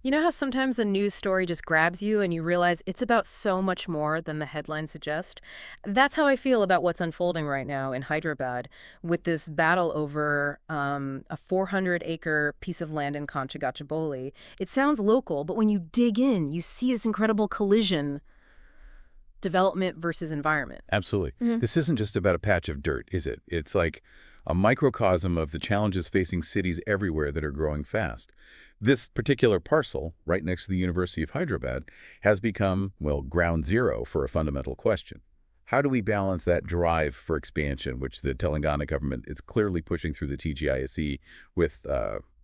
You know how sometimes a news story just grabs you and you realize it's about so much more than the headlines suggest? That's how I feel about what's unfolding right now in Hyderabad with this battle over a 400-acre piece of land in Conchagachibowli. It sounds local, but when you dig in, you see this incredible collision, development versus environment. Absolutely. Mhm. This isn't just about a patch of dirt, is it? It's like a microcosm of the challenges facing cities everywhere that are growing fast. This particular parcel, right next to the University of Hyderabad, has become, well, ground zero for a fundamental question. How do we balance that drive for expansion, which the Telangana government is clearly pushing through the TGISE with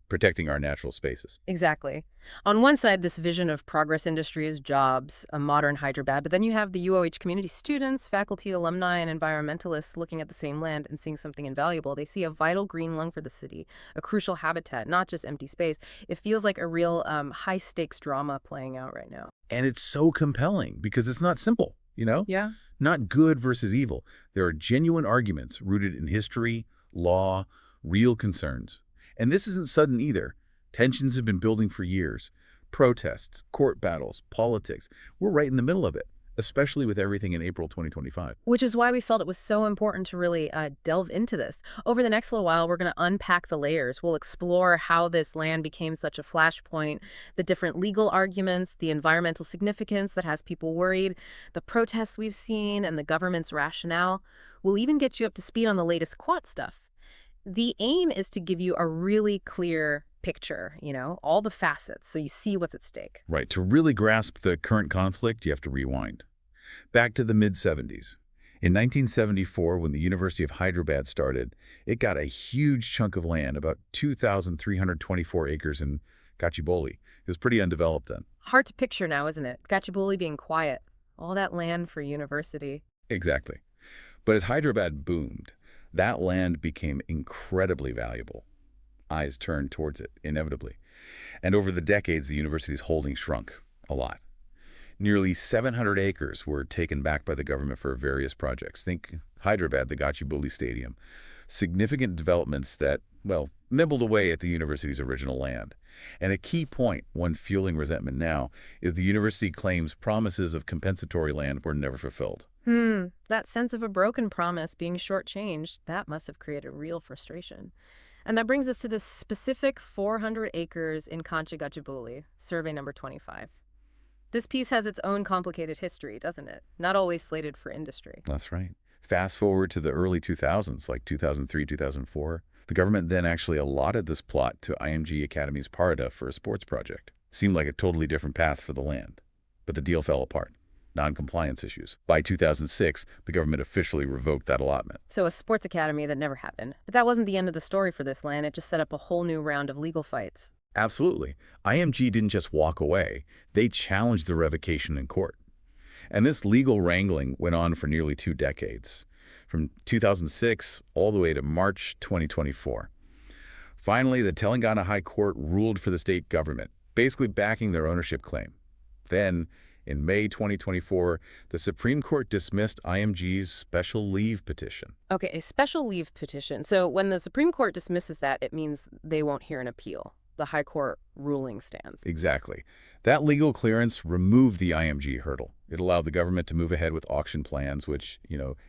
protecting our natural spaces? Exactly. On one side, this vision of progress industries, jobs, a modern Hyderabad, but then you have the UOH community students, faculty, alumni, and environmentalists looking at the same land and seeing something invaluable. They see a vital green lung for the city, a crucial habitat, not just empty space. It feels like a real high-stakes drama playing out right now. And it's so compelling because it's not simple, Yeah. Not good versus evil. There are genuine arguments rooted in history, law, real concerns. And this isn't sudden either. Tensions have been building for years. Protests, court battles, politics. We're right in the middle of it, especially with everything in April 2025. Which is why we felt it was so important to really delve into this. Over the next little while, we're going to unpack the layers. We'll explore how this land became such a flashpoint, the different legal arguments, the environmental significance that has people worried, the protests we've seen, and the government's rationale. We'll even get you up to speed on the latest quat stuff. The aim is to give you a really clear picture, all the facets, so you see what's at stake. Right, to really grasp the current conflict, you have to rewind. Back to the mid-70s. In 1974, when the University of Hyderabad started, it got a huge chunk of land, about 2,324 acres in Gachibowli. It was pretty undeveloped then. Hard to picture now, isn't it? Gachibowli being quiet. All that land for university. Exactly. But as Hyderabad boomed, that land became incredibly valuable. Eyes turned towards it, inevitably. And over the decades, the university's holding shrunk a lot. Nearly 700 acres were taken back by the government for various projects. Think Hyderabad, the Gachibowli Stadium. Significant developments that, well, nibbled away at the university's original land. And a key point, one fueling resentment now, is the university claims promises of compensatory land were never fulfilled. That sense of a broken promise being shortchanged, that must have created real frustration. And that brings us to this specific 400 acres in Conchagachibowli, survey number 25. This piece has its own complicated history, doesn't it? Not always slated for industry. That's right. Fast forward to the early 2000s, like 2003, 2004. The government then actually allotted this plot to IMG Academy's Parda for a sports project. Seemed like a totally different path for the land. But the deal fell apart. Non-compliance issues. By 2006, the government officially revoked that allotment. So a sports academy that never happened. But that wasn't the end of the story for this land. It just set up a whole new round of legal fights. Absolutely. IMG didn't just walk away. They challenged the revocation in court. And this legal wrangling went on for nearly 2 decades, from 2006 all the way to March 2024. Finally, the Telangana High Court ruled for the state government, basically backing their ownership claim. Then, in May 2024, the Supreme Court dismissed IMG's special leave petition. Okay, a special leave petition. So when the Supreme Court dismisses that, it means they won't hear an appeal. The High Court ruling stands. Exactly. That legal clearance removed the IMG hurdle. It allowed the government to move ahead with auction plans, which,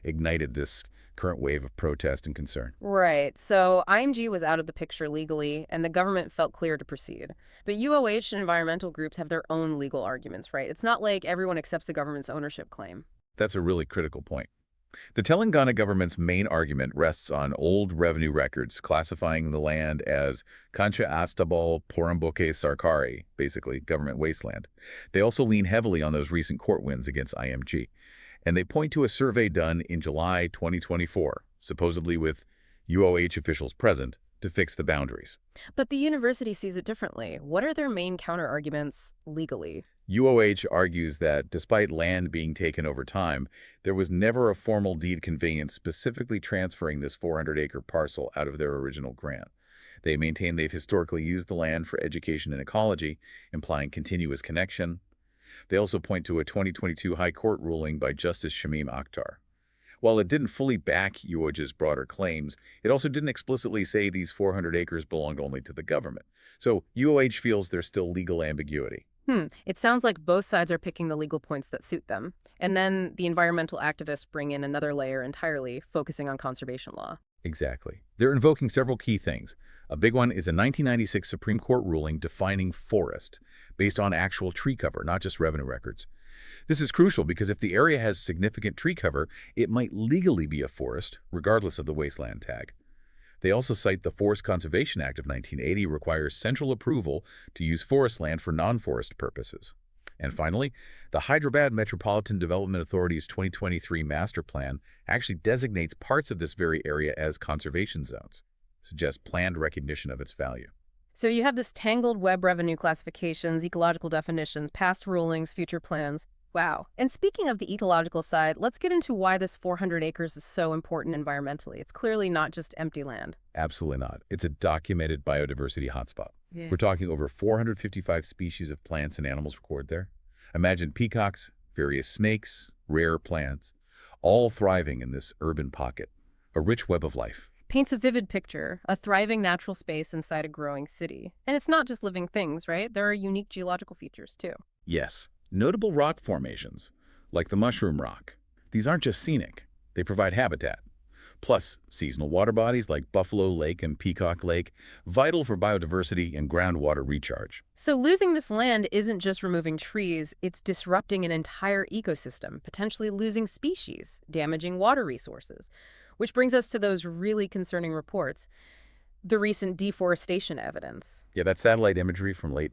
ignited this current wave of protest and concern. Right. So IMG was out of the picture legally, and the government felt clear to proceed. But UOH and environmental groups have their own legal arguments, right? It's not like everyone accepts the government's ownership claim. That's a really critical point. The Telangana government's main argument rests on old revenue records classifying the land as Kancha Astabal Poramboke Sarkari, basically government wasteland. They also lean heavily on those recent court wins against IMG. And they point to a survey done in July 2024, supposedly with UOH officials present, to fix the boundaries. But the university sees it differently. What are their main counterarguments legally? UOH argues that despite land being taken over time, there was never a formal deed conveyance specifically transferring this 400-acre parcel out of their original grant. They maintain they've historically used the land for education and ecology, implying continuous connection. They also point to a 2022 High Court ruling by Justice Shamim Akhtar. While it didn't fully back UOH's broader claims, it also didn't explicitly say these 400 acres belonged only to the government. So UOH feels there's still legal ambiguity. It sounds like both sides are picking the legal points that suit them. And then the environmental activists bring in another layer entirely, focusing on conservation law. Exactly. They're invoking several key things. A big one is a 1996 Supreme Court ruling defining forest based on actual tree cover, not just revenue records. This is crucial because if the area has significant tree cover, it might legally be a forest, regardless of the wasteland tag. They also cite the Forest Conservation Act of 1980 requires central approval to use forest land for non-forest purposes. And finally, the Hyderabad Metropolitan Development Authority's 2023 Master Plan actually designates parts of this very area as conservation zones, suggests planned recognition of its value. So you have this tangled web revenue classifications, ecological definitions, past rulings, future plans. Wow. And speaking of the ecological side, let's get into why this 400 acres is so important environmentally. It's clearly not just empty land. Absolutely not. It's a documented biodiversity hotspot. Yeah. We're talking over 455 species of plants and animals recorded there. Imagine peacocks, various snakes, rare plants, all thriving in this urban pocket, a rich web of life. Paints a vivid picture, a thriving natural space inside a growing city. And it's not just living things, right? There are unique geological features, too. Yes, notable rock formations, like the mushroom rock. These aren't just scenic, they provide habitat. Plus, seasonal water bodies like Buffalo Lake and Peacock Lake, vital for biodiversity and groundwater recharge. So losing this land isn't just removing trees, it's disrupting an entire ecosystem, potentially losing species, damaging water resources. Which brings us to those really concerning reports. The recent deforestation evidence. Yeah, that satellite imagery from late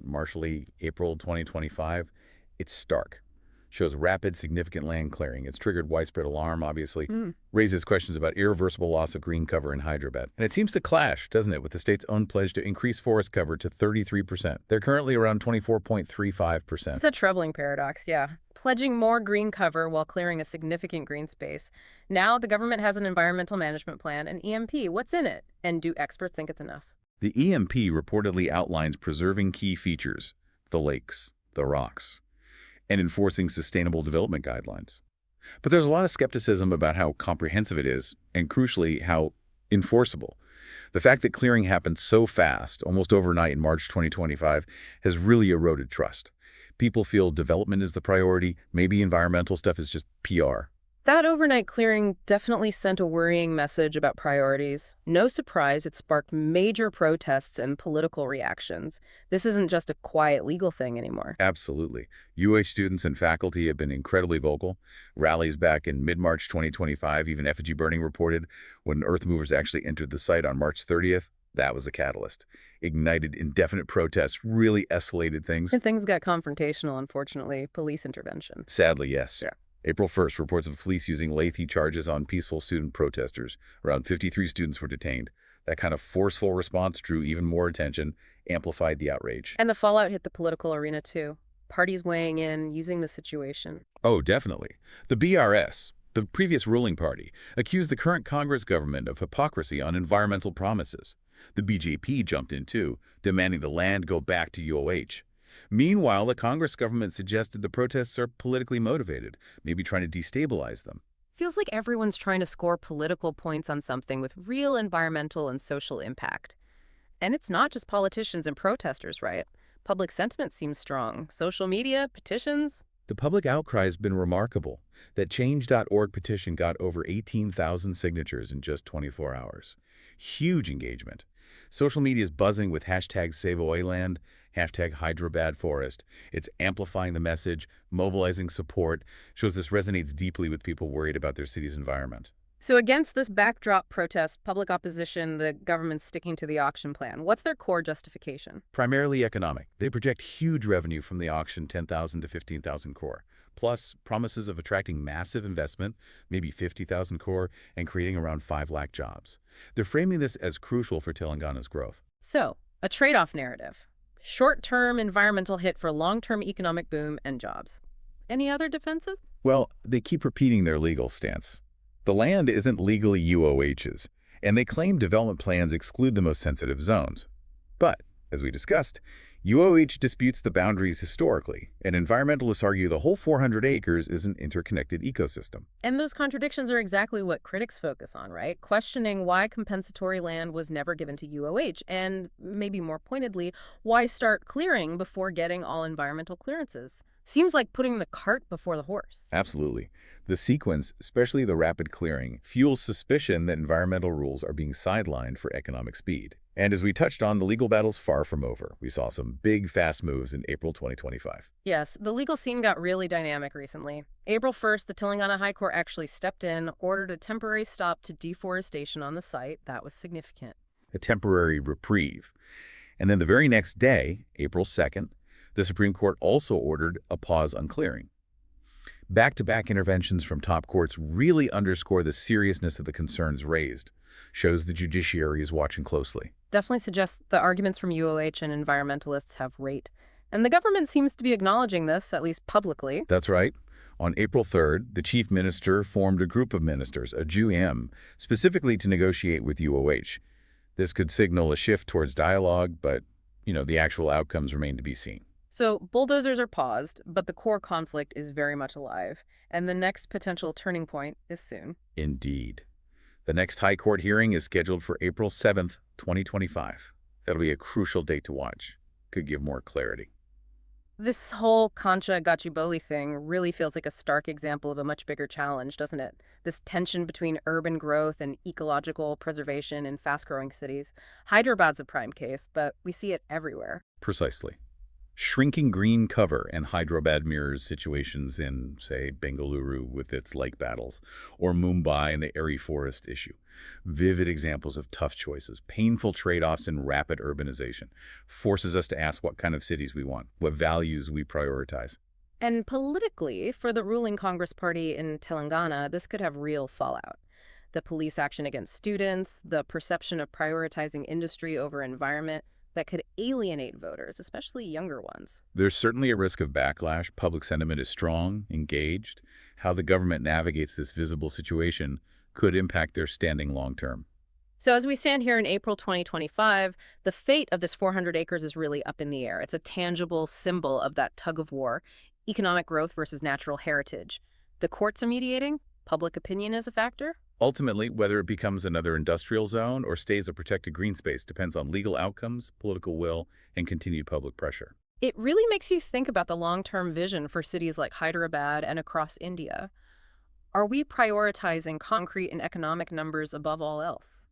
April 2025, it's stark. Shows rapid, significant land clearing. It's triggered widespread alarm, obviously. Raises questions about irreversible loss of green cover in Hyderabad. And it seems to clash, doesn't it, with the state's own pledge to increase forest cover to 33%. They're currently around 24.35%. It's a troubling paradox, yeah. Pledging more green cover while clearing a significant green space. Now the government has an environmental management plan, an EMP. What's in it? And do experts think it's enough? The EMP reportedly outlines preserving key features, the lakes, the rocks, and enforcing sustainable development guidelines. But there's a lot of skepticism about how comprehensive it is, and crucially, how enforceable. The fact that clearing happened so fast, almost overnight in March 2025, has really eroded trust. People feel development is the priority, maybe environmental stuff is just PR. That overnight clearing definitely sent a worrying message about priorities. No surprise, it sparked major protests and political reactions. This isn't just a quiet legal thing anymore. Absolutely. UH students and faculty have been incredibly vocal. Rallies back in mid-March 2025, even effigy burning reported. When earth movers actually entered the site on March 30th, that was the catalyst. Ignited indefinite protests, really escalated things. And things got confrontational, unfortunately. Police intervention. Sadly, yes. Yeah. April 1st, reports of police using lethal charges on peaceful student protesters. Around 53 students were detained. That kind of forceful response drew even more attention, amplified the outrage. And the fallout hit the political arena, too. Parties weighing in, using the situation. Oh, definitely. The BRS, the previous ruling party, accused the current Congress government of hypocrisy on environmental promises. The BJP jumped in, too, demanding the land go back to UOH. Meanwhile, the Congress government suggested the protests are politically motivated, maybe trying to destabilize them. Feels like everyone's trying to score political points on something with real environmental and social impact. And it's not just politicians and protesters, right? Public sentiment seems strong. Social media, petitions. The public outcry has been remarkable. That Change.org petition got over 18,000 signatures in just 24 hours. Huge engagement. Social media is buzzing with hashtag #SaveOiland, hashtag Hyderabad Forest. It's amplifying the message, mobilizing support, shows this resonates deeply with people worried about their city's environment. So against this backdrop protest, public opposition, the government's sticking to the auction plan. What's their core justification? Primarily economic. They project huge revenue from the auction, 10,000 to 15,000 crore. Plus, promises of attracting massive investment, maybe 50,000 crore, and creating around 5 lakh jobs. They're framing this as crucial for Telangana's growth. So, a trade-off narrative. Short-term environmental hit for long-term economic boom and jobs. Any other defenses? Well, they keep repeating their legal stance. The land isn't legally UOH's, and they claim development plans exclude the most sensitive zones. But, as we discussed, UOH disputes the boundaries historically, and environmentalists argue the whole 400 acres is an interconnected ecosystem. And those contradictions are exactly what critics focus on, right? Questioning why compensatory land was never given to UOH, and maybe more pointedly, why start clearing before getting all environmental clearances? Seems like putting the cart before the horse. Absolutely. The sequence, especially the rapid clearing, fuels suspicion that environmental rules are being sidelined for economic speed. And as we touched on, the legal battle's far from over. We saw some big, fast moves in April 2025. Yes, the legal scene got really dynamic recently. April 1st, the Telangana High Court actually stepped in, ordered a temporary stop to deforestation on the site. That was significant. A temporary reprieve. And then the very next day, April 2nd, the Supreme Court also ordered a pause on clearing. Back-to-back interventions from top courts really underscore the seriousness of the concerns raised, shows the judiciary is watching closely. Definitely suggests the arguments from UOH and environmentalists have weight. And the government seems to be acknowledging this, at least publicly. That's right. On April 3rd, the chief minister formed a group of ministers, a JUM, specifically to negotiate with UOH. This could signal a shift towards dialogue, but, the actual outcomes remain to be seen. So bulldozers are paused, but the core conflict is very much alive, and the next potential turning point is soon. Indeed. The next High Court hearing is scheduled for April 7th, 2025. That'll be a crucial date to watch. Could give more clarity. This whole Concha Gachibowli thing really feels like a stark example of a much bigger challenge, doesn't it? This tension between urban growth and ecological preservation in fast-growing cities. Hyderabad's a prime case, but we see it everywhere. Precisely. Shrinking green cover and Hyderabad mirrors situations in, say, Bengaluru with its lake battles, or Mumbai and the airy forest issue. Vivid examples of tough choices, painful trade-offs in rapid urbanization, forces us to ask what kind of cities we want, what values we prioritize. And politically, for the ruling Congress party in Telangana, this could have real fallout. The police action against students, the perception of prioritizing industry over environment, that could alienate voters, especially younger ones. There's certainly a risk of backlash. Public sentiment is strong, engaged. How the government navigates this visible situation could impact their standing long term. So as we stand here in April 2025, the fate of this 400 acres is really up in the air. It's a tangible symbol of that tug of war, economic growth versus natural heritage. The courts are mediating. Public opinion is a factor. Ultimately, whether it becomes another industrial zone or stays a protected green space depends on legal outcomes, political will, and continued public pressure. It really makes you think about the long-term vision for cities like Hyderabad and across India. Are we prioritizing concrete and economic numbers above all else?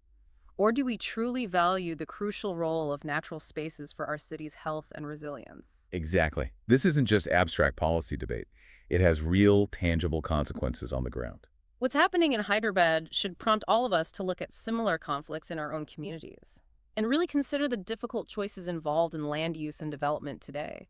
Or do we truly value the crucial role of natural spaces for our city's health and resilience? Exactly. This isn't just abstract policy debate. It has real, tangible consequences on the ground. What's happening in Hyderabad should prompt all of us to look at similar conflicts in our own communities and really consider the difficult choices involved in land use and development today.